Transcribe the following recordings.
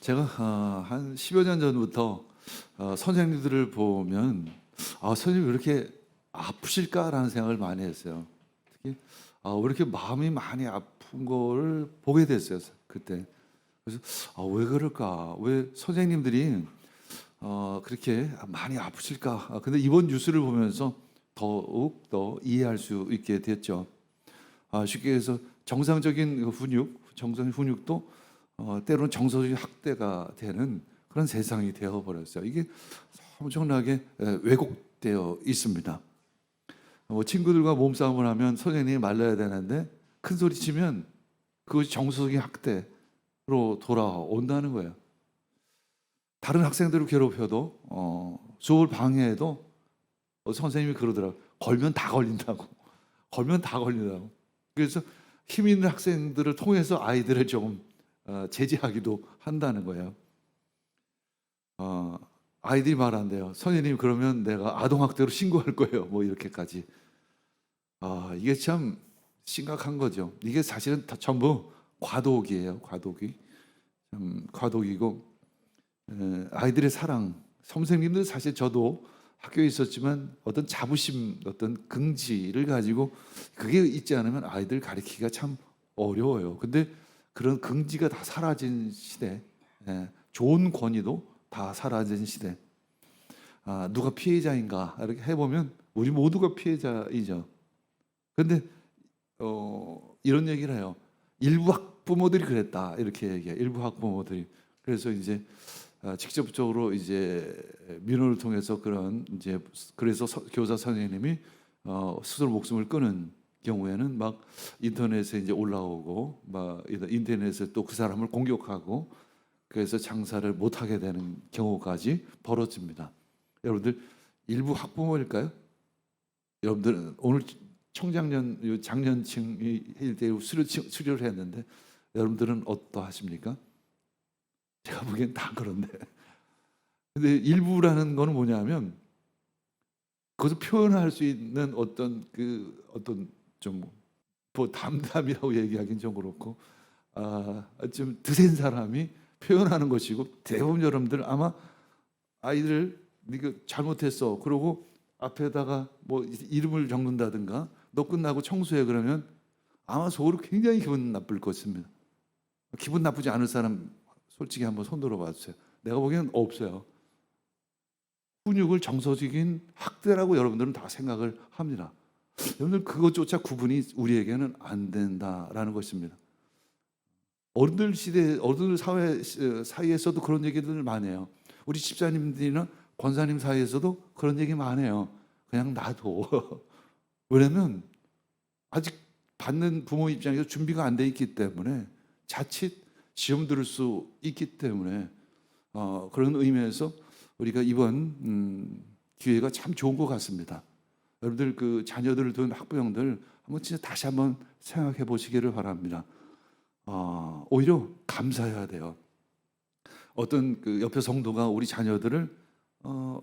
제가 한 10여 년 전부터 선생님들을 보면 선생님이 왜 이렇게 아프실까라는 생각을 많이 했어요. 특히 왜 이렇게 마음이 많이 아픈 거를 보게 됐어요. 그때. 그래서 왜 그럴까? 왜 선생님들이 그렇게 많이 아프실까? 근데 이번 뉴스를 보면서 더욱 더 이해할 수 있게 됐죠. 쉽게 해서 정상적인 정상 훈육도 때로는 정서적인 학대가 되는 그런 세상이 되어버렸어요. 이게 엄청나게 왜곡되어 있습니다. 친구들과 몸싸움을 하면 선생님이 말려야 되는데 큰 소리 치면 그것이 정서적인 학대로 돌아온다는 거예요. 다른 학생들을 괴롭혀도 수업을 방해해도 선생님이 그러더라고요. 걸면 다 걸린다고. 걸면 다 걸린다고. 그래서 힘 있는 학생들을 통해서 아이들을 조금 제지하기도 한다는 거예요. 아이들이 말한대요. 선생님 그러면 내가 아동학대로 신고할 거예요. 뭐 이렇게까지. 이게 참 심각한 거죠. 이게 사실은 다 전부 과도기예요. 과도기. 참 과도기고 아이들의 사랑. 선생님들 사실 저도 학교에 있었지만 어떤 자부심, 어떤 긍지를 가지고 그게 있지 않으면 아이들 가르치기가 참 어려워요. 근데 그런 긍지가 다 사라진 시대, 좋은 권위도 다 사라진 시대. 누가 피해자인가 이렇게 해보면 우리 모두가 피해자이죠. 근데 이런 얘기를 해요. 일부 학부모들이 그랬다 이렇게 얘기해요. 일부 학부모들이. 그래서 이제 직접적으로 이제 민원을 통해서 그래서 교사 선생님이 스스로 목숨을 끊은 경우에는 막 인터넷에 이제 올라오고 막 인터넷에 또 그 사람을 공격하고 그래서 장사를 못 하게 되는 경우까지 벌어집니다. 여러분들 일부 학부모일까요? 여러분들 오늘 청장년 장년층이 일대일 수료를 했는데 여러분들은 어떠하십니까? 제가 보기엔 다 그런데. 근데 일부라는 거는 뭐냐면 그것을 표현할 수 있는 어떤 좀 뭐 담담이라고 얘기하기는 좀 그렇고 좀 드센 사람이 표현하는 것이고 대부분 여러분들 아마 아이들 네가 잘못했어 그러고 앞에다가 뭐 이름을 적는다든가 너 끝나고 청소해 그러면 아마 속으로 굉장히 기분 나쁠 것입니다. 기분 나쁘지 않을 사람 솔직히 한번 손 들어봐 주세요. 내가 보기엔 없어요. 훈육을 정서적인 학대라고 여러분들은 다 생각을 합니다. 여러분들 그것조차 구분이 우리에게는 안 된다라는 것입니다. 어른들 사회 사이에서도 그런 얘기들 많이 해요. 우리 집사님들이나 권사님 사이에서도 그런 얘기 많이 해요. 그냥 놔둬. 왜냐면 아직 받는 부모 입장에서 준비가 안 돼 있기 때문에 자칫 시험 들을 수 있기 때문에 그런 의미에서 우리가 이번 기회가 참 좋은 것 같습니다. 여러분들 그 자녀들을 둔 학부형들 한번 진짜 다시 한번 생각해 보시기를 바랍니다. 오히려 감사해야 돼요. 어떤 그 옆에 성도가 우리 자녀들을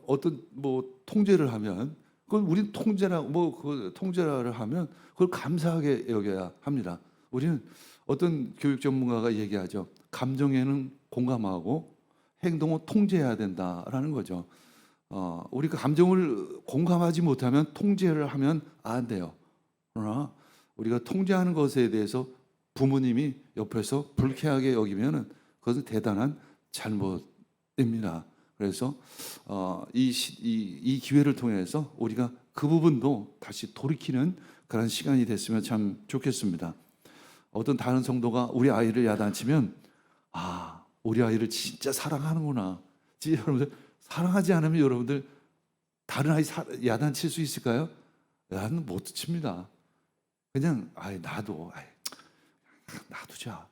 어떤 뭐 통제를 하면 그건 우린 통제를 하면 그걸 감사하게 여겨야 합니다. 우리는 어떤 교육 전문가가 얘기하죠. 감정에는 공감하고 행동은 통제해야 된다라는 거죠. 우리가 감정을 공감하지 못하면 통제를 하면 안 돼요. 그러나 우리가 통제하는 것에 대해서 부모님이 옆에서 불쾌하게 여기면은 그것은 대단한 잘못입니다. 그래서 이 기회를 통해서 우리가 그 부분도 다시 돌이키는 그런 시간이 됐으면 참 좋겠습니다. 어떤 다른 성도가 우리 아이를 야단치면 우리 아이를 진짜 사랑하는구나. 진짜 여러분들 사랑하지 않으면 여러분들 다른 아이 야단칠 수 있을까요? 야단 못 칩니다. 그냥 놔두자.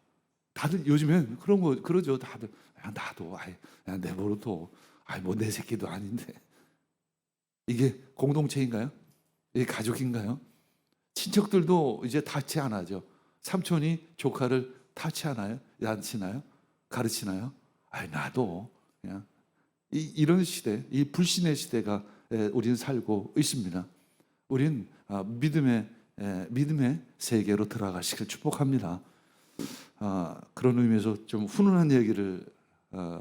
다들 요즘엔 그런 거 그러죠. 다들 놔둬. 그냥 내버려둬. 뭐 내 새끼도 아닌데. 이게 공동체인가요? 이게 가족인가요? 친척들도 이제 타치 안 하죠. 삼촌이 조카를 타치 하나요? 야단치나요? 가르치나요? 놔둬. 그냥 이런 시대, 이 불신의 시대가 우리는 살고 있습니다. 우린 믿음의 세계로 들어가시길 축복합니다. 그런 의미에서 좀 훈훈한 얘기를 어,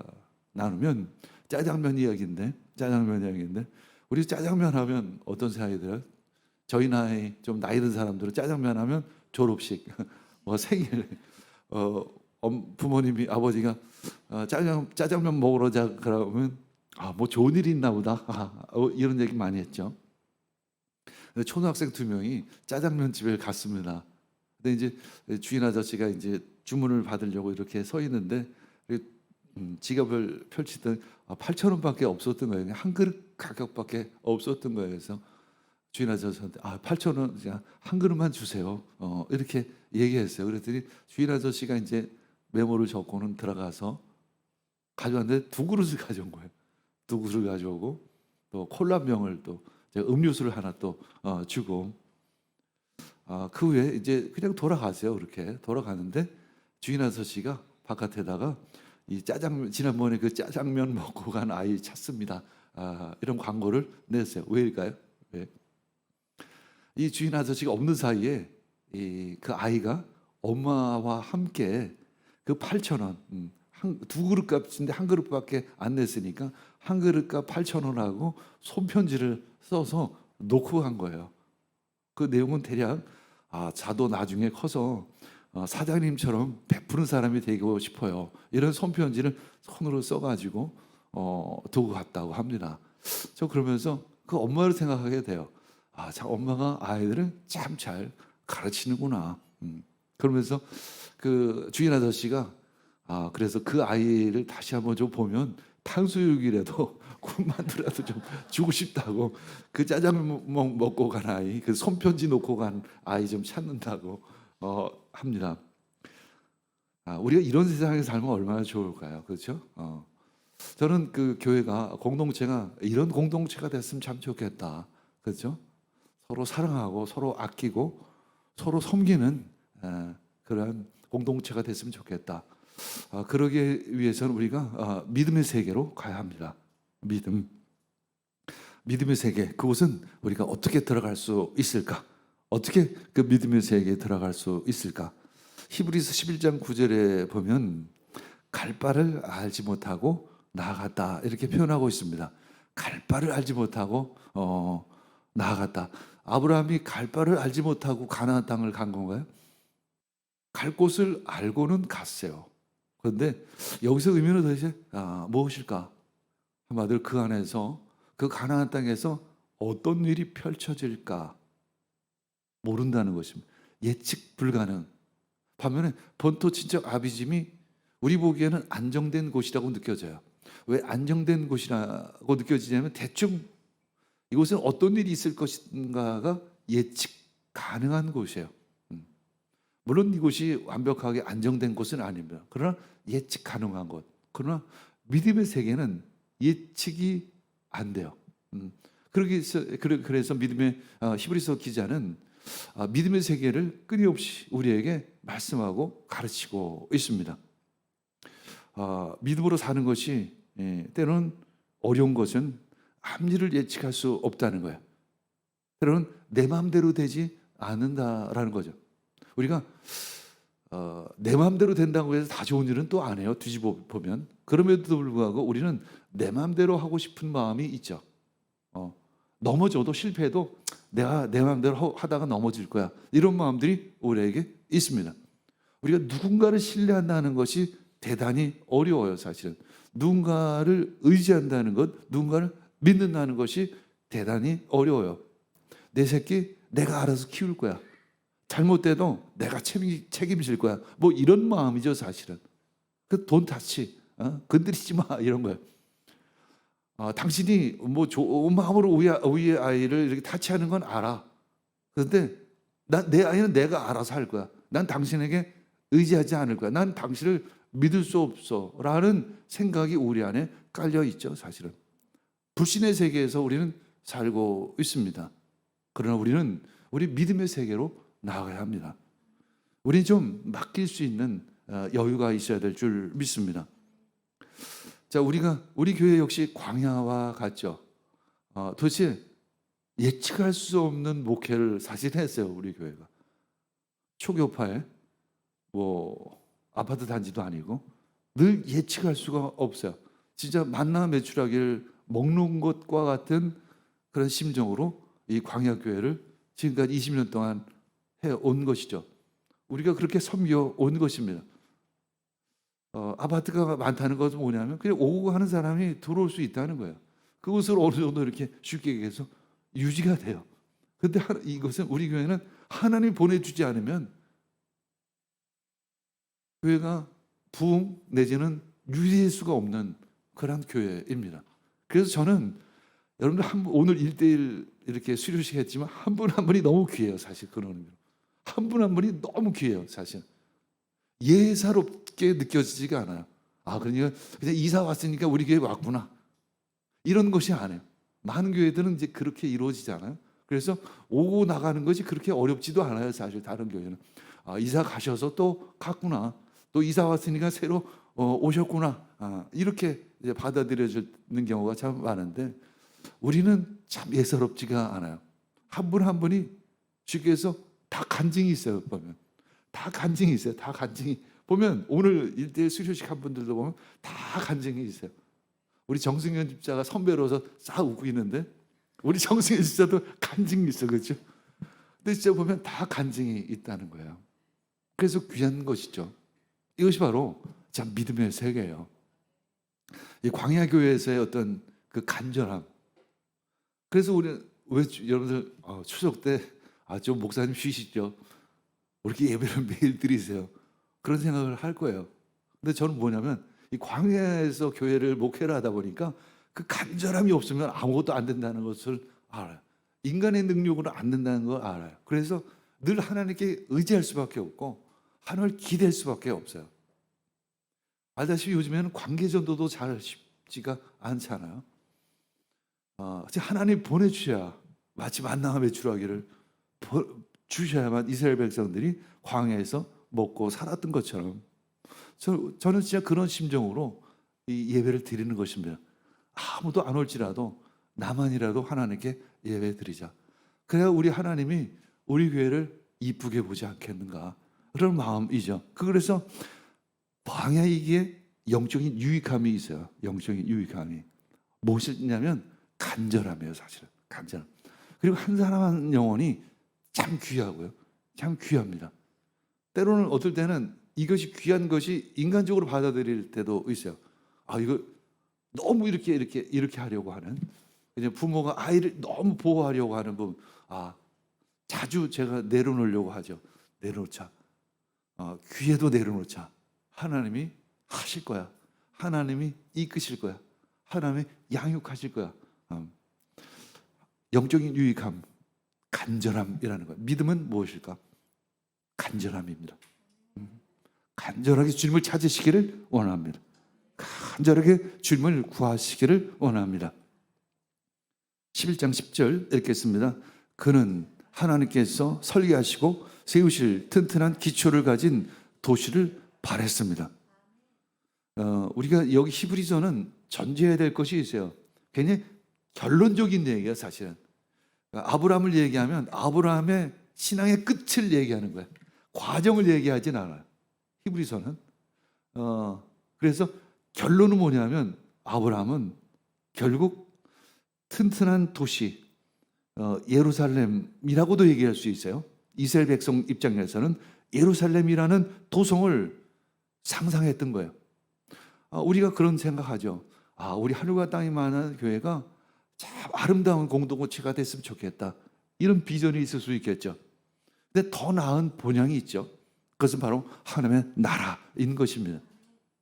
나누면 짜장면 이야기인데 우리 짜장면 하면 어떤 생각이 들어요? 저희 나이 좀 나이 든 사람들은 짜장면 하면 졸업식, 뭐 생일, 부모님이 아버지가 짜장면 먹으러 자 그러면 뭐 좋은 일이 있나 보다 이런 얘기 많이 했죠. 초등학생 2명이 짜장면 집에 갔습니다. 근데 이제 주인 아저씨가 이제 주문을 받으려고 이렇게 서 있는데 지갑을 펼치더니 8,000원밖에 없었던 거예요. 한 그릇 가격밖에 없었던 거예요. 그래서 주인 아저씨한테 8,000원 한 그릇만 주세요. 이렇게 얘기했어요. 그랬더니 주인 아저씨가 이제 메모를 적고는 들어가서 가져왔는데 2그릇을 가져온 거예요. 2그릇을 가져오고 또 콜라병을 또 음료수를 하나 또 주고 그 후에 이제 그냥 돌아가세요. 그렇게 돌아가는데 주인 아저씨가 바깥에다가 이 짜장면 지난번에 그 짜장면 먹고 간 아이 찾습니다. 이런 광고를 냈어요. 왜일까요? 왜? 이 주인 아저씨가 없는 사이에 그 아이가 엄마와 함께 그 8,000원, 2그릇 값인데 한 그릇밖에 안 냈으니까 한 그릇 값 8,000원하고 손편지를 써서 놓고 간 거예요. 그 내용은 대략 자도 나중에 커서 사장님처럼 베푸는 사람이 되고 싶어요. 이런 손편지를 손으로 써가지고 두고 갔다고 합니다. 저 그러면서 그 엄마를 생각하게 돼요. 참 엄마가 아이들을 참 잘 가르치는구나. 그러면서 그 주인 아저씨가 그래서 그 아이를 다시 한번 좀 보면 탕수육이라도 군만두라도 좀 주고 싶다고 그 짜장면 먹고 간 아이, 그 손편지 놓고 간 아이 좀 찾는다고 합니다. 우리가 이런 세상에 살면 얼마나 좋을까요? 그렇죠? 저는 그 교회가 공동체가 이런 공동체가 됐으면 참 좋겠다. 그렇죠? 서로 사랑하고 서로 아끼고 서로 섬기는 그러한 공동체가 됐으면 좋겠다. 그러기 위해서는 우리가 믿음의 세계로 가야 합니다. 믿음의 세계, 그곳은 우리가 어떻게 들어갈 수 있을까? 어떻게 그 믿음의 세계에 들어갈 수 있을까? 히브리서 11장 9절에 보면 갈 바를 알지 못하고 나아갔다 이렇게 표현하고 있습니다. 갈 바를 알지 못하고 나아갔다. 아브라함이 갈 바를 알지 못하고 가나안 땅을 간 건가요? 갈 곳을 알고는 갔어요. 그런데 여기서 의미는 도대체 무엇일까? 한마디로 그 안에서 그 가나안 땅에서 어떤 일이 펼쳐질까 모른다는 것입니다. 예측 불가능. 반면에 본토 친척 아비짐이 우리 보기에는 안정된 곳이라고 느껴져요. 왜 안정된 곳이라고 느껴지냐면 대충 이곳은 어떤 일이 있을 것인가가 예측 가능한 곳이에요. 물론 이곳이 완벽하게 안정된 곳은 아닙니다. 그러나 예측 가능한 곳. 그러나 믿음의 세계는 예측이 안 돼요. 그래서 믿음의 히브리서 기자는 믿음의 세계를 끊임없이 우리에게 말씀하고 가르치고 있습니다. 믿음으로 사는 것이 때로는 어려운 것은 앞일을 예측할 수 없다는 거예요. 때로는 내 마음대로 되지 않는다라는 거죠. 우리가 내 마음대로 된다고 해서 다 좋은 일은 또 안 해요. 뒤집어 보면. 그럼에도 불구하고 우리는 내 마음대로 하고 싶은 마음이 있죠. 넘어져도 실패해도 내가 내 마음대로 하다가 넘어질 거야. 이런 마음들이 우리에게 있습니다. 우리가 누군가를 신뢰한다는 것이 대단히 어려워요, 사실은. 누군가를 의지한다는 것, 누군가를 믿는다는 것이 대단히 어려워요. 내 새끼 내가 알아서 키울 거야. 잘못돼도 내가 책임질 거야. 뭐 이런 마음이죠, 사실은. 그 돈 다치, 건드리지 마 이런 거예요. 당신이 뭐 좋은 마음으로 우리 아이를 이렇게 타치하는 건 알아. 그런데 내 아이는 내가 알아서 할 거야. 난 당신에게 의지하지 않을 거야. 난 당신을 믿을 수 없어. 라는 생각이 우리 안에 깔려 있죠, 사실은. 불신의 세계에서 우리는 살고 있습니다. 그러나 우리는 우리 믿음의 세계로 나아가야 합니다. 우리는 좀 맡길 수 있는 여유가 있어야 될 줄 믿습니다. 자, 우리 교회 역시 광야와 같죠. 도대체 예측할 수 없는 목회를 사실 했어요, 우리 교회가. 초교파에 뭐 아파트 단지도 아니고 늘 예측할 수가 없어요. 진짜 만나 매출하기를 먹는 것과 같은 그런 심정으로 이 광야 교회를 지금까지 20년 동안 해온 것이죠. 우리가 그렇게 섬겨 온 것입니다. 아파트가 많다는 것은 뭐냐면 그냥 오고 가는 사람이 들어올 수 있다는 거예요. 그것을 어느 정도 이렇게 쉽게 얘기해서 유지가 돼요. 근데 이것은 우리 교회는 하나님 보내주지 않으면 교회가 부흥 내지는 유지할 수가 없는 그런 교회입니다. 그래서 저는 여러분들 오늘 1대1 이렇게 수료식 했지만 한 분 한 분이 너무 귀해요. 사실 그런 의미로 한 분 한 분이 너무 귀해요. 사실 예사롭게 느껴지지가 않아요. 그러니까 그냥 이사 왔으니까 우리 교회 왔구나 이런 것이 아니에요. 많은 교회들은 이제 그렇게 이루어지잖아요. 그래서 오고 나가는 것이 그렇게 어렵지도 않아요. 사실 다른 교회는 이사 가셔서 또 갔구나, 또 이사 왔으니까 새로 오셨구나, 이렇게 이제 받아들여지는 경우가 참 많은데 우리는 참 예사롭지가 않아요. 한 분 한 분이 주께서 다 간증이 있어요. 보면 다 간증이 있어요. 다 간증이 보면 오늘 1대1 수료식 한 분들도 보면 다 간증이 있어요. 우리 정승현 집사가 선배로서 싹 웃고 있는데 우리 정승현 집사도 간증이 있어, 그렇죠? 근데 진짜 보면 다 간증이 있다는 거예요. 그래서 귀한 것이죠. 이것이 바로 참 믿음의 세계예요. 이 광야 교회에서의 어떤 그 간절함. 그래서 우리 왜 여러분들 추석 때 좀 목사님 쉬시죠? 왜 이렇게 예배를 매일 드리세요? 그런 생각을 할 거예요. 근데 저는 뭐냐면 이 광야에서 교회를 목회를 하다 보니까 그 간절함이 없으면 아무것도 안 된다는 것을 알아요. 인간의 능력으로 안 된다는 걸 알아요. 그래서 늘 하나님께 의지할 수밖에 없고 하나님을 기댈 수밖에 없어요. 알다시피 요즘에는 관계전도도 잘 쉽지가 않잖아요. 하나님 보내주셔야 마치 만나와 매출하기를 주셔야만 이스라엘 백성들이 광야에서 먹고 살았던 것처럼 저는 진짜 그런 심정으로 이 예배를 드리는 것입니다. 아무도 안 올지라도 나만이라도 하나님께 예배 드리자. 그래야 우리 하나님이 우리 교회를 이쁘게 보지 않겠는가 그런 마음이죠. 그래서 광야이기에 영적인 유익함이 있어요. 영적인 유익함이 무엇이냐면 간절함이에요. 사실은 간절함. 그리고 한 사람 한 영혼이 참 귀하고요. 참 귀합니다. 때로는 어떨 때는 이것이 귀한 것이 인간적으로 받아들일 때도 있어요. 이거 너무 이렇게 하려고 하는, 그냥 부모가 아이를 너무 보호하려고 하는 부분, 자주 제가 내려놓으려고 하죠. 내려놓자. 귀에도 내려놓자. 하나님이 하실 거야. 하나님이 이끄실 거야. 하나님이 양육하실 거야. 영적인 유익함, 간절함이라는 거예요. 믿음은 무엇일까? 간절함입니다. 간절하게 주님을 찾으시기를 원합니다. 간절하게 주님을 구하시기를 원합니다. 11장 10절 읽겠습니다. 그는 하나님께서 설계하시고 세우실 튼튼한 기초를 가진 도시를 바랬습니다. 우리가 여기 히브리서는 전제해야 될 것이 있어요. 굉장히 결론적인 얘기예요. 사실은 아브라함을 얘기하면 아브라함의 신앙의 끝을 얘기하는 거예요. 과정을 얘기하진 않아요. 히브리서는. 그래서 결론은 뭐냐면 아브라함은 결국 튼튼한 도시 예루살렘이라고도 얘기할 수 있어요. 이스라엘 백성 입장에서는 예루살렘이라는 도성을 상상했던 거예요. 우리가 그런 생각하죠. 우리 하늘과 땅이 많은 교회가 참 아름다운 공동체가 됐으면 좋겠다. 이런 비전이 있을 수 있겠죠. 근데 더 나은 본향이 있죠. 그것은 바로 하나님의 나라인 것입니다.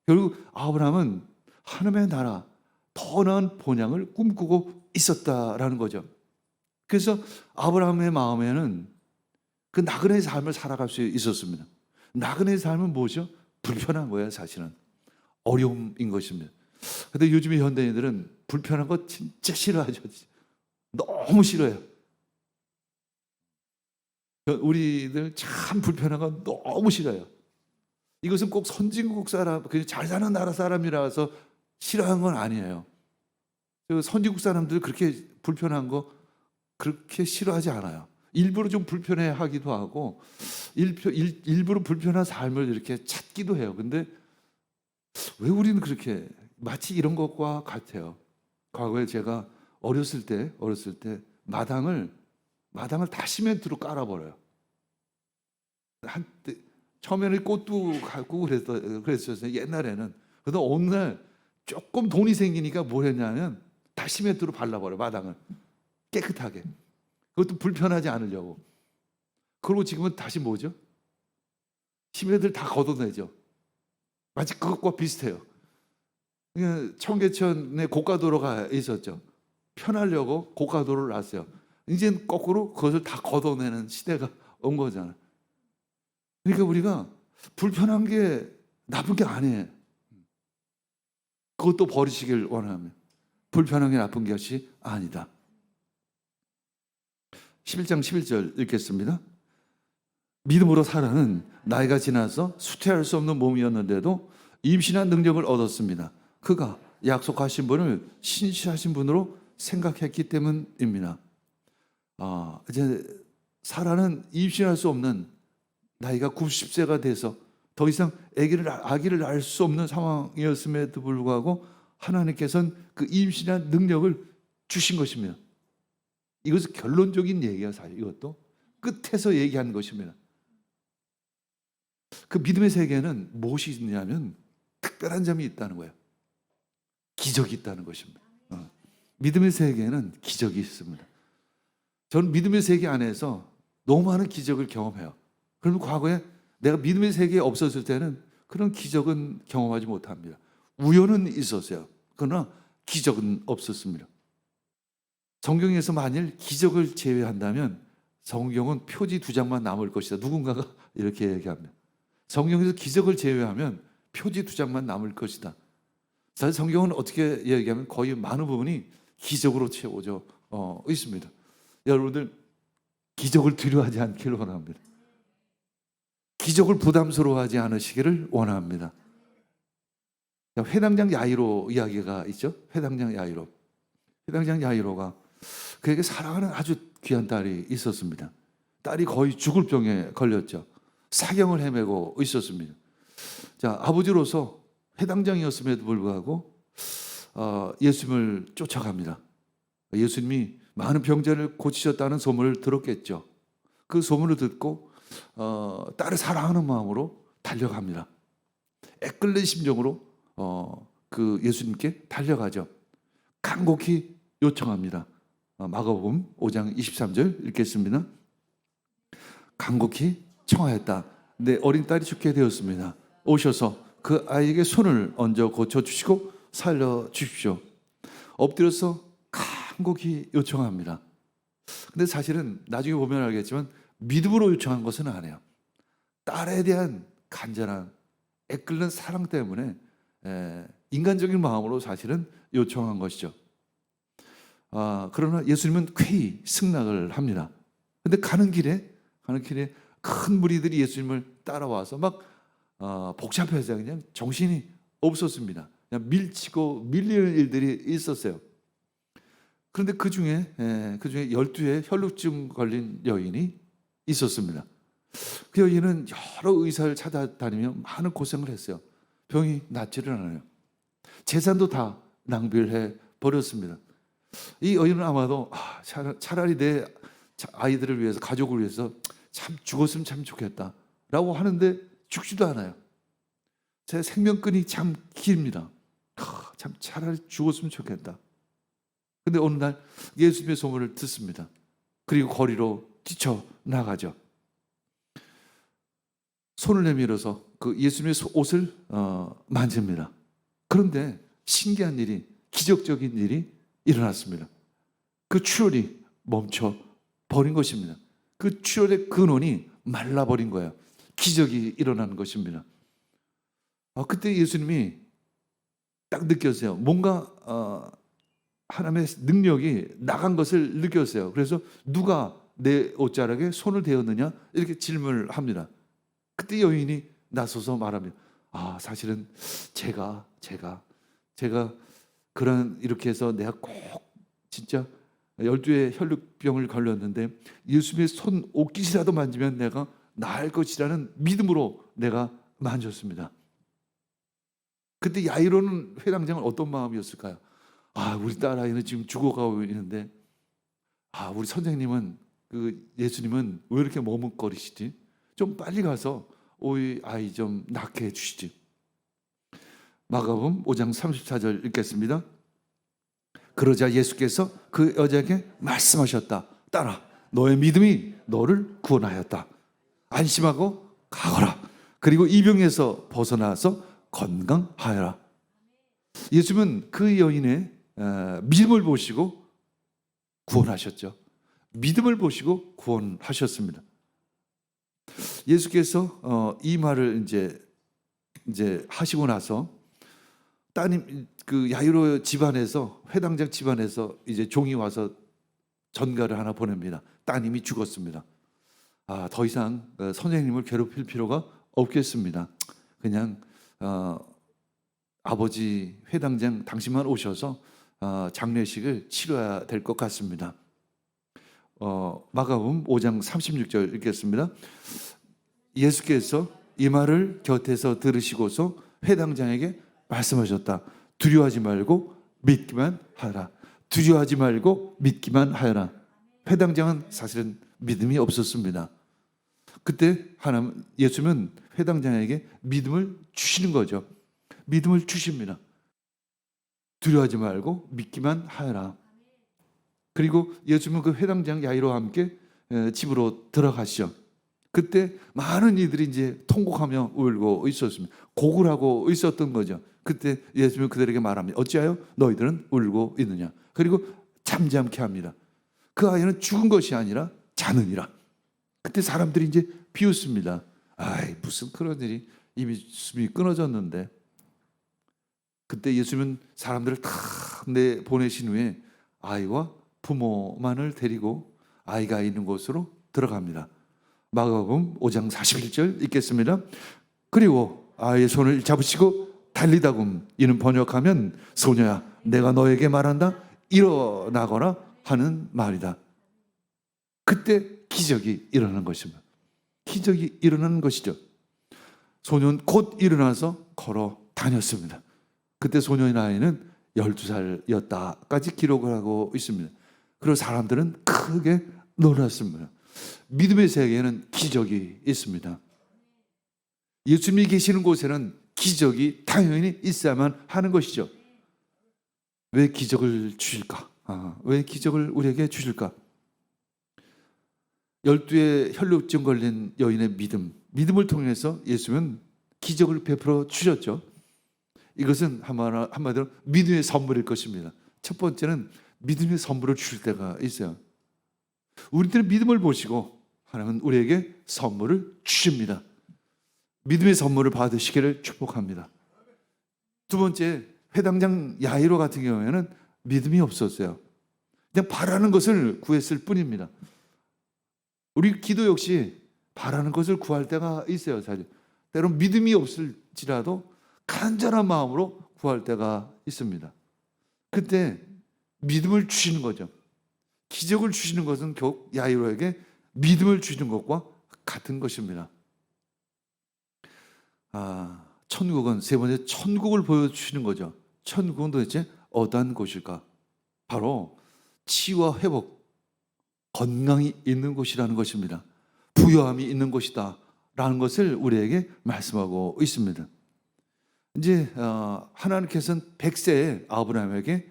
결국 아브라함은 하나님의 나라, 더 나은 본향을 꿈꾸고 있었다라는 거죠. 그래서 아브라함의 마음에는 그 나그네의 삶을 살아갈 수 있었습니다. 나그네의 삶은 뭐죠? 불편한 거예요. 사실은 어려움인 것입니다. 근데 요즘의 현대인들은 불편한 거 진짜 싫어하죠. 너무 싫어요. 우리들 참 불편한 건 너무 싫어요. 이것은 꼭 선진국 사람, 잘 사는 나라 사람이라서 싫어하는 건 아니에요. 선진국 사람들 그렇게 불편한 거 그렇게 싫어하지 않아요. 일부러 좀 불편해 하기도 하고 일부러 불편한 삶을 이렇게 찾기도 해요. 근데 왜 우리는 그렇게 마치 이런 것과 같아요. 과거에 제가 어렸을 때 마당을 다 시멘트로 깔아버려요. 한때 처음에는 꽃도 갖고 그랬었어요. 옛날에는. 그러다 어느 날 조금 돈이 생기니까 뭘 했냐면 다 시멘트로 발라버려 마당을 깨끗하게. 그것도 불편하지 않으려고. 그리고 지금은 다시 뭐죠? 시멘트를 다 걷어내죠. 마치 그것과 비슷해요. 청계천에 고가도로가 있었죠. 편하려고 고가도로를 놨어요. 이제는 거꾸로 그것을 다 걷어내는 시대가 온 거잖아요. 그러니까 우리가 불편한 게 나쁜 게 아니에요. 그것도 버리시길 원하면 불편한 게 나쁜 것이 아니다. 11장 11절 읽겠습니다. 믿음으로 사라는 나이가 지나서 수태할 수 없는 몸이었는데도 임신한 능력을 얻었습니다. 그가 약속하신 분을 신실하신 분으로 생각했기 때문입니다. 이제 사라는 임신할 수 없는 나이가 90세가 돼서 더 이상 아기를 낳을 수 없는 상황이었음에도 불구하고 하나님께서는 그 임신한 능력을 주신 것입니다. 이것은 결론적인 얘기예요. 사실 이것도 끝에서 얘기하는 것입니다. 그 믿음의 세계에는 무엇이 있냐면 특별한 점이 있다는 거예요. 기적이 있다는 것입니다. 믿음의 세계에는 기적이 있습니다. 저는 믿음의 세계 안에서 너무 많은 기적을 경험해요. 그러면 과거에 내가 믿음의 세계에 없었을 때는 그런 기적은 경험하지 못합니다. 우연은 있었어요. 그러나 기적은 없었습니다. 성경에서 만일 기적을 제외한다면 성경은 표지 2장만 남을 것이다. 누군가가 이렇게 얘기합니다. 성경에서 기적을 제외하면 표지 2장만 남을 것이다. 사실 성경은 어떻게 얘기하면 거의 많은 부분이 기적으로 채워져 있습니다. 여러분들 기적을 두려워하지 않기를 원합니다. 기적을 부담스러워하지 않으시기를 원합니다. 회당장 야이로 이야기가 있죠. 회당장 야이로가 그에게 사랑하는 아주 귀한 딸이 있었습니다. 딸이 거의 죽을 병에 걸렸죠. 사경을 헤매고 있었습니다. 자, 아버지로서 회당장이었음에도 불구하고 예수님을 쫓아갑니다. 예수님이 많은 병자를 고치셨다는 소문을 들었겠죠. 그 소문을 듣고 딸을 사랑하는 마음으로 달려갑니다. 애끓는 심정으로 그 예수님께 달려가죠. 간곡히 요청합니다. 마가복음 5장 23절 읽겠습니다. 간곡히 청하였다. 내 어린 딸이 죽게 되었습니다. 오셔서 그 아이에게 손을 얹어 고쳐주시고 살려주십시오. 엎드려서 간곡히 요청합니다. 근데 사실은 나중에 보면 알겠지만 믿음으로 요청한 것은 아니에요. 딸에 대한 간절한 애끓는 사랑 때문에 인간적인 마음으로 사실은 요청한 것이죠. 그러나 예수님은 쾌히 승낙을 합니다. 근데 가는 길에 큰 무리들이 예수님을 따라와서 막 복잡해서 그냥 정신이 없었습니다. 그냥 밀치고 밀리는 일들이 있었어요. 그런데 그 중에 12의 혈루증 걸린 여인이 있었습니다. 그 여인은 여러 의사를 찾아다니며 많은 고생을 했어요. 병이 낫지를 않아요. 재산도 다 낭비를 해 버렸습니다. 이 여인은 아마도 차라리 내 아이들을 위해서, 가족을 위해서 참 죽었으면 참 좋겠다 라고 하는데 죽지도 않아요. 제 생명끈이 참 깁니다. 참 차라리 죽었으면 좋겠다. 근데 어느 날 예수님의 소문을 듣습니다. 그리고 거리로 뛰쳐나가죠. 손을 내밀어서 그 예수님의 옷을 만집니다. 그런데 신기한 일이, 기적적인 일이 일어났습니다. 그 출혈이 멈춰 버린 것입니다. 그 출혈의 근원이 말라버린 거예요. 기적이 일어나는 것입니다. 그때 예수님이 딱 느꼈어요. 뭔가 하나님의 능력이 나간 것을 느꼈어요. 그래서 누가 내 옷자락에 손을 대었느냐 이렇게 질문을 합니다. 그때 여인이 나서서 말합니다. 사실은 제가 이렇게 해서 내가 꼭 진짜 12의 혈루병을 걸렸는데 예수님의 손 옷깃이라도 만지면 내가 나을 것이라는 믿음으로 내가 만졌습니다. 그때 야이로는 회당장은 어떤 마음이었을까요? 아, 우리 딸아이는 지금 죽어가고 있는데, 아, 우리 선생님은, 그 예수님은 왜 이렇게 머뭇거리시지? 좀 빨리 가서 우리 아이 좀 낫게 해주시지. 마가복음 5장 34절 읽겠습니다. 그러자 예수께서 그 여자에게 말씀하셨다. 딸아, 너의 믿음이 너를 구원하였다. 안심하고 가거라. 그리고 이 병에서 벗어나서 건강하여라. 예수님은 그 여인의 믿음을 보시고 구원하셨죠. 믿음을 보시고 구원하셨습니다. 예수께서 이 말을 이제 하시고 나서 따님, 그 야이로 집안에서, 회당장 집안에서 이제 종이 와서 전가를 하나 보냅니다. 따님이 죽었습니다. 아, 더 이상 선생님을 괴롭힐 필요가 없겠습니다. 그냥 아버지 회당장 당신만 오셔서 장례식을 치러야 될 것 같습니다. 마가복음 5장 36절 읽겠습니다. 예수께서 이 말을 곁에서 들으시고서 회당장에게 말씀하셨다. 두려워하지 말고 믿기만 하라. 두려워하지 말고 믿기만 하여라. 회당장은 사실은 믿음이 없었습니다. 그때 하나님, 예수님은 회당장에게 믿음을 주시는 거죠. 믿음을 주십니다. 두려워하지 말고 믿기만 하여라. 그리고 예수님은 그 회당장 야이로와 함께 집으로 들어가시죠. 그때 많은 이들이 이제 통곡하며 울고 있었습니다. 곡을 하고 있었던 거죠. 그때 예수님은 그들에게 말합니다. 어찌하여 너희들은 울고 있느냐. 그리고 잠잠케 합니다. 그 아이는 죽은 것이 아니라 자느니라. 그때 사람들이 이제 비웃습니다. 아이, 무슨 그런 일이, 이미 숨이 끊어졌는데. 그때 예수님은 사람들을 다 보내신 후에 아이와 부모만을 데리고 아이가 있는 곳으로 들어갑니다. 마가복음 5장 41절 읽겠습니다. 그리고 아이의 손을 잡으시고 달리다금, 이는 번역하면 소녀야 내가 너에게 말한다 일어나거라 하는 말이다. 그때 기적이 일어나는 것입니다. 기적이 일어나는 것이죠. 소녀는 곧 일어나서 걸어 다녔습니다. 그때 소녀의 나이는 12살이었다까지 기록을 하고 있습니다. 그리고 사람들은 크게 놀랐습니다. 믿음의 세계에는 기적이 있습니다. 예수님이 계시는 곳에는 기적이 당연히 있어야만 하는 것이죠. 왜 기적을 주실까? 왜 기적을 우리에게 주실까? 12의 혈루증 걸린 여인의 믿음을 통해서 예수님은 기적을 베풀어 주셨죠. 이것은 한마디로 믿음의 선물일 것입니다. 첫 번째는 믿음의 선물을 주실 때가 있어요. 우리들은 믿음을 보시고 하나님은 우리에게 선물을 주십니다. 믿음의 선물을 받으시기를 축복합니다. 두 번째, 회당장 야이로 같은 경우에는 믿음이 없었어요. 그냥 바라는 것을 구했을 뿐입니다. 우리 기도 역시 바라는 것을 구할 때가 있어요. 사실 때론 믿음이 없을지라도 간절한 마음으로 구할 때가 있습니다. 그때 믿음을 주시는 거죠. 기적을 주시는 것은 결국 야이로에게 믿음을 주시는 것과 같은 것입니다. 천국은, 세 번째, 천국을 보여주시는 거죠. 천국은 도대체 어떠한 곳일까? 바로 치유와 회복, 건강이 있는 곳이라는 것입니다. 부요함이 있는 곳이다 라는 것을 우리에게 말씀하고 있습니다. 이제 하나님께서는 100세에 아브라함에게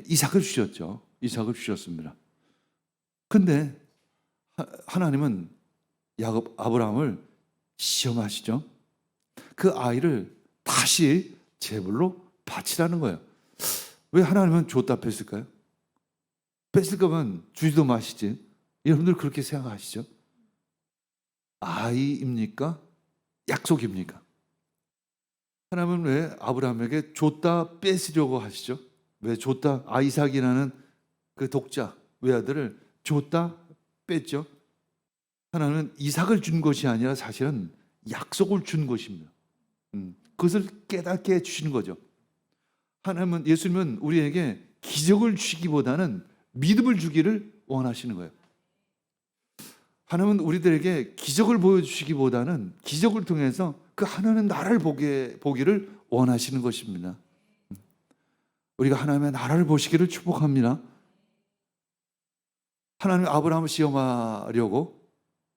이삭을 주셨죠. 이삭을 주셨습니다. 근데 하나님은 아브라함을 시험하시죠. 그 아이를 다시 제물로 바치라는 거예요. 왜 하나님은 줬다 뺐을까요? 뺐을 거면 주지도 마시지. 여러분들 그렇게 생각하시죠? 아이입니까? 약속입니까? 하나님은 왜 아브라함에게 줬다 뺏으려고 하시죠? 왜 줬다, 이삭이라는 그 독자 외아들을 줬다 뺐죠? 하나님은 이삭을 준 것이 아니라 사실은 약속을 준 것입니다. 그것을 깨닫게 해주시는 거죠. 하나님은, 예수님은 우리에게 기적을 주기보다는 믿음을 주기를 원하시는 거예요. 하나님은 우리들에게 기적을 보여주시기보다는 기적을 통해서 그 하나님 나라를 보기를 원하시는 것입니다. 우리가 하나님의 나라를 보시기를 축복합니다. 하나님 아브라함을 시험하려고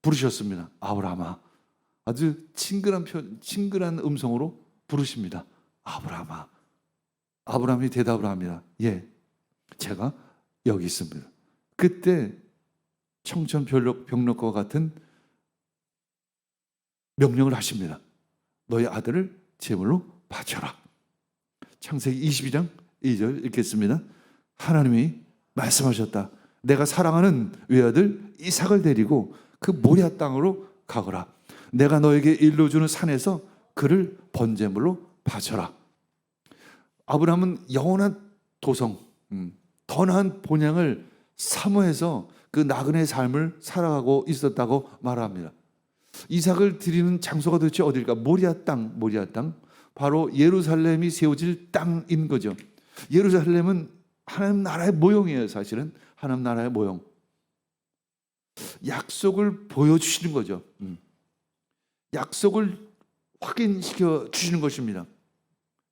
부르셨습니다. 아브라함아. 아주 친근한 음성으로 부르십니다. 아브라함아. 아브라함이 대답을 합니다. 예, 제가 여기 있습니다. 그때 청천벽력과 같은 명령을 하십니다. 너의 아들을 제물로 바쳐라. 창세기 22장 2절 읽겠습니다. 하나님이 말씀하셨다. 내가 사랑하는 외아들 이삭을 데리고 그 모리아 땅으로 가거라. 내가 너에게 일러주는 산에서 그를 번제물로 바쳐라. 아브라함은 영원한 도성, 더 나은 본향을 사모해서 그 나그네의 삶을 살아가고 있었다고 말합니다. 이삭을 드리는 장소가 도대체 어딜까? 모리아 땅. 바로 예루살렘이 세워질 땅인 거죠. 예루살렘은 하나님 나라의 모형이에요. 사실은 하나님 나라의 모형. 약속을 보여주시는 거죠. 약속을 확인시켜 주시는 것입니다.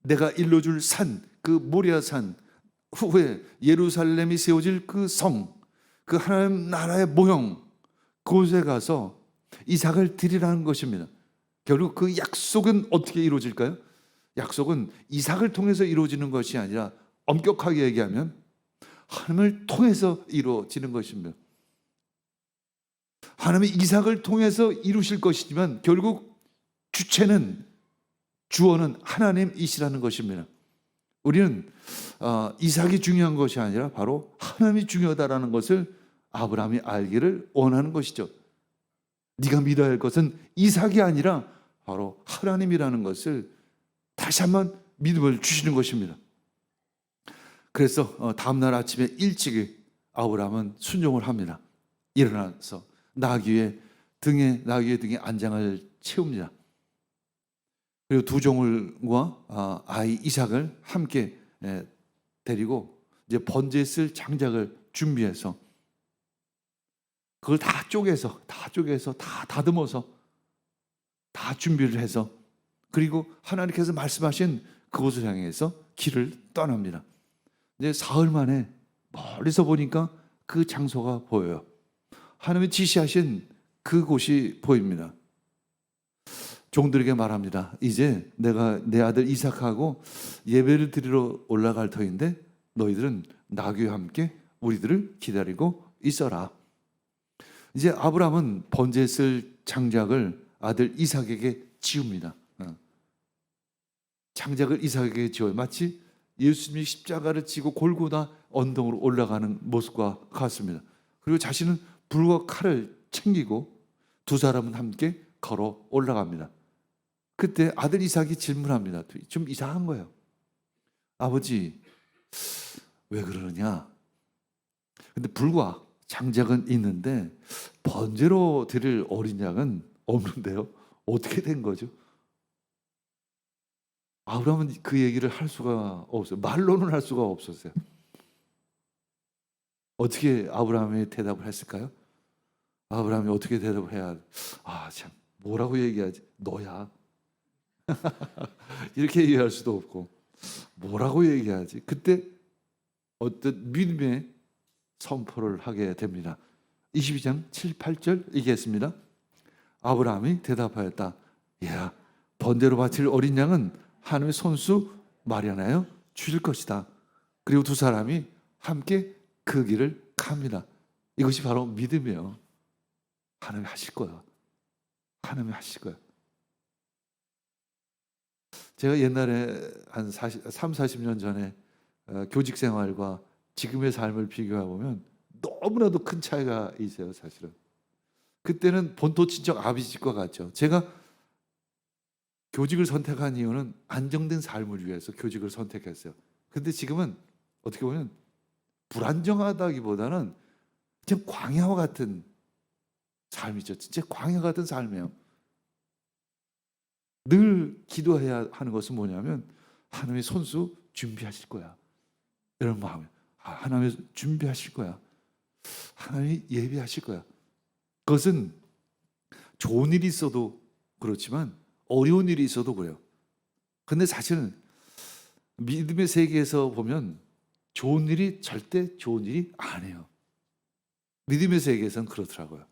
내가 일러줄 산, 그 모리아 산, 후에 예루살렘이 세워질 그 성, 그 하나님 나라의 모형, 그곳에 가서 이삭을 드리라는 것입니다. 결국 그 약속은 어떻게 이루어질까요? 약속은 이삭을 통해서 이루어지는 것이 아니라 엄격하게 얘기하면 하나님을 통해서 이루어지는 것입니다. 하나님이 이삭을 통해서 이루실 것이지만 결국 주원은 하나님이시라는 것입니다. 우리는 이삭이 중요한 것이 아니라 바로 하나님이 중요하다는 것을 아브라함이 알기를 원하는 것이죠. 네가 믿어야 할 것은 이삭이 아니라 바로 하나님이라는 것을 다시 한번 믿음을 주시는 것입니다. 그래서 다음날 아침에 일찍 아브라함은 순종을 합니다. 일어나서 나귀의 등에 안장을 채웁니다. 그리고 두 종을과 아이 이삭을 함께 데리고 이제 번제에 쓸 장작을 준비해서 그걸 다 쪼개서 다 다듬어서 다 준비를 해서 그리고 하나님께서 말씀하신 그곳을 향해서 길을 떠납니다. 이제 사흘 만에 멀리서 보니까 그 장소가 보여요. 하나님이 지시하신 그곳이 보입니다. 종들에게 말합니다. 이제 내가 내 아들 이삭하고 예배를 드리러 올라갈 터인데 너희들은 나귀와 함께 우리들을 기다리고 있어라. 이제 아브라함은 번제에 쓸 장작을 아들 이삭에게 지웁니다. 장작을 이삭에게 지어요. 마치 예수님이 십자가를 지고 골고다 언덕으로 올라가는 모습과 같습니다. 그리고 자신은 불과 칼을 챙기고 두 사람은 함께 걸어 올라갑니다. 그때 아들 이삭이 질문합니다. 좀 이상한 거예요. 아버지, 왜 그러느냐? 근데 불과 장작은 있는데 번제로 드릴 어린 양은 없는데요. 어떻게 된 거죠? 아브라함은 그 얘기를 할 수가 없어요. 말로는 할 수가 없었어요. 어떻게 아브라함이 대답을 했을까요? 아브라함이 어떻게 대답을 해야 참 뭐라고 얘기하지? 너야. 이렇게 얘기할 수도 없고 뭐라고 얘기하지? 그때 어떤 믿음의 선포를 하게 됩니다. 22장 7, 8절 읽겠습니다. 아브라함이 대답하였다. 야, 번제로 바칠 어린 양은 하나님의 손수 마련하여 주실 것이다. 그리고 두 사람이 함께 그 길을 갑니다. 이것이 바로 믿음이에요. 하나님이 하실 거야. 하나님이 하실 거야. 제가 옛날에 한 40년 전에 교직 생활과 지금의 삶을 비교해 보면 너무나도 큰 차이가 있어요, 사실은. 그때는 본토 친척 아버지 집과 같죠. 제가 교직을 선택한 이유는 안정된 삶을 위해서 교직을 선택했어요. 근데 지금은 어떻게 보면 불안정하다기보다는 그냥 광야와 같은 삶이죠. 진짜 광야 같은 삶이에요. 늘 기도해야 하는 것은 뭐냐면 하나님의 손수 준비하실 거야. 이런 마음이에요. 하나님의 준비하실 거야. 하나님이 예비하실 거야. 그것은 좋은 일이 있어도 그렇지만 어려운 일이 있어도 그래요. 근데 사실은 믿음의 세계에서 보면 좋은 일이 절대 좋은 일이 아니에요. 믿음의 세계에서는 그렇더라고요.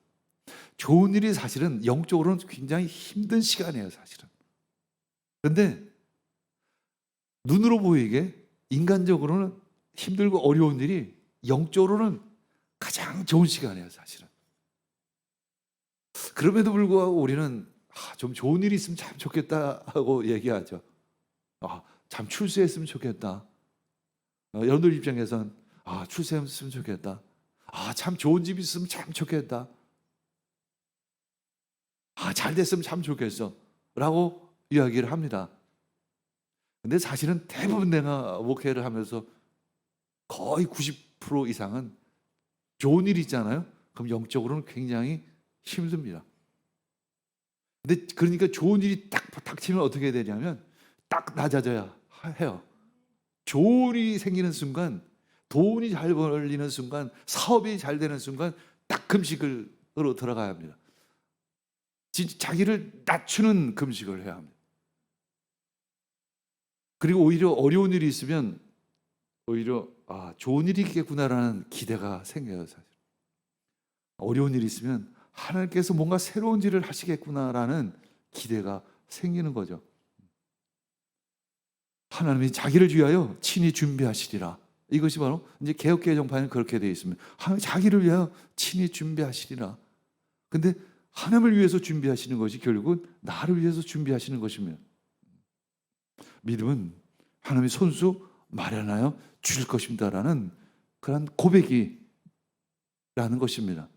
좋은 일이 사실은 영적으로는 굉장히 힘든 시간이에요, 사실은. 근데 눈으로 보이게 인간적으로는 힘들고 어려운 일이 영적으로는 가장 좋은 시간이에요, 사실은. 그럼에도 불구하고 우리는 좀 좋은 일이 있으면 참 좋겠다 하고 얘기하죠. 참 출세했으면 좋겠다. 여러분들 입장에선 출세했으면 좋겠다. 참 좋은 집 있으면 참 좋겠다. 잘 됐으면 참 좋겠어 라고 이야기를 합니다. 근데 사실은 대부분 내가 목회를 하면서 거의 90% 이상은 좋은 일이 있잖아요. 그럼 영적으로는 굉장히 힘듭니다. 근데 그러니까 좋은 일이 딱 닥치면 어떻게 되냐면 딱 낮아져야 해요. 좋은 일이 생기는 순간, 돈이 잘 벌리는 순간, 사업이 잘 되는 순간 딱 금식으로 들어가야 합니다. 진짜 자기를 낮추는 금식을 해야 합니다. 그리고 오히려 어려운 일이 있으면 오히려 좋은 일이 있겠구나라는 기대가 생겨요, 사실. 어려운 일이 있으면 하나님께서 뭔가 새로운 일을 하시겠구나라는 기대가 생기는 거죠. 하나님이 자기를 위하여 친히 준비하시리라. 이것이 바로 이제 개역개정판에 그렇게 되어 있습니다. 하나님 자기를 위하여 친히 준비하시리라. 근데 하나님을 위해서 준비하시는 것이 결국은 나를 위해서 준비하시는 것입니다. 믿음은 하나님이 손수 마련하여 주실 것입니다라는 그런 고백이라는 것입니다.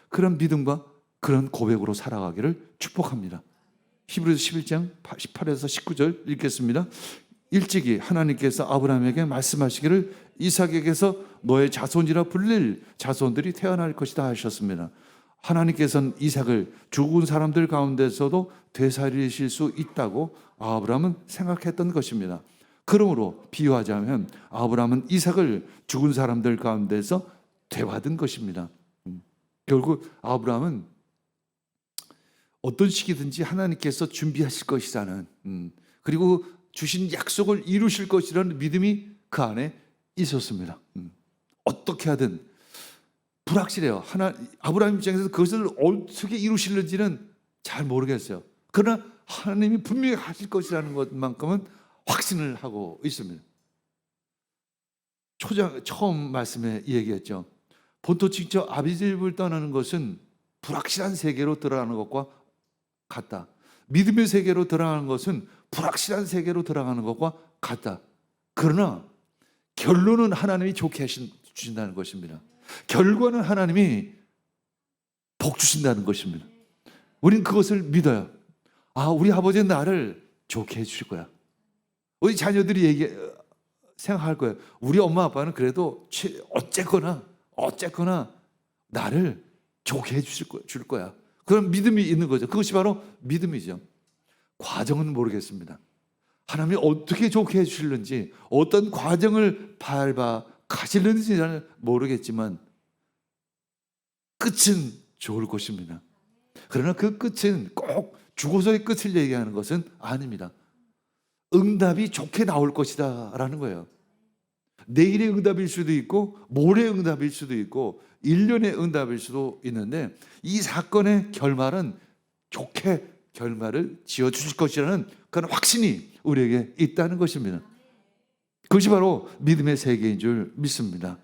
그런 믿음과 그런 고백으로 살아가기를 축복합니다. 히브리서 11장 18에서 19절 읽겠습니다. 일찍이 하나님께서 아브라함에게 말씀하시기를 이삭에게서 너의 자손이라 불릴 자손들이 태어날 것이다 하셨습니다. 하나님께서는 이삭을 죽은 사람들 가운데서도 되살리실 수 있다고 아브라함은 생각했던 것입니다. 그러므로 비유하자면 아브라함은 이삭을 죽은 사람들 가운데서 되받은 것입니다. 결국 아브라함은 어떤 시기든지 하나님께서 준비하실 것이라는 그리고 주신 약속을 이루실 것이라는 믿음이 그 안에 있었습니다. 어떻게 하든 불확실해요. 아브라함 입장에서 그것을 어떻게 이루실는지는 잘 모르겠어요. 그러나 하나님이 분명히 하실 것이라는 것만큼은 확신을 하고 있습니다. 처음 말씀에 얘기했죠. 본토 직접 아비 집을 떠나는 것은 불확실한 세계로 들어가는 것과 같다. 믿음의 세계로 들어가는 것은 불확실한 세계로 들어가는 것과 같다. 그러나 결론은 하나님이 좋게 주신다는 것입니다. 결과는 하나님이 복 주신다는 것입니다. 우리는 그것을 믿어요. 우리 아버지는 나를 좋게 해주실 거야. 우리 자녀들이 생각할 거예요. 우리 엄마 아빠는 그래도 어쨌거나 나를 좋게 해줄 거야. 그런 믿음이 있는 거죠. 그것이 바로 믿음이죠. 과정은 모르겠습니다. 하나님이 어떻게 좋게 해주실는지, 어떤 과정을 밟아 가실는지는 모르겠지만 끝은 좋을 것입니다. 그러나 그 끝은 꼭 죽어서의 끝을 얘기하는 것은 아닙니다. 응답이 좋게 나올 것이다 라는 거예요. 내일의 응답일 수도 있고 모레의 응답일 수도 있고 1년의 응답일 수도 있는데 이 사건의 결말은 좋게 결말을 지어주실 것이라는 그런 확신이 우리에게 있다는 것입니다. 그것이 바로 믿음의 세계인 줄 믿습니다.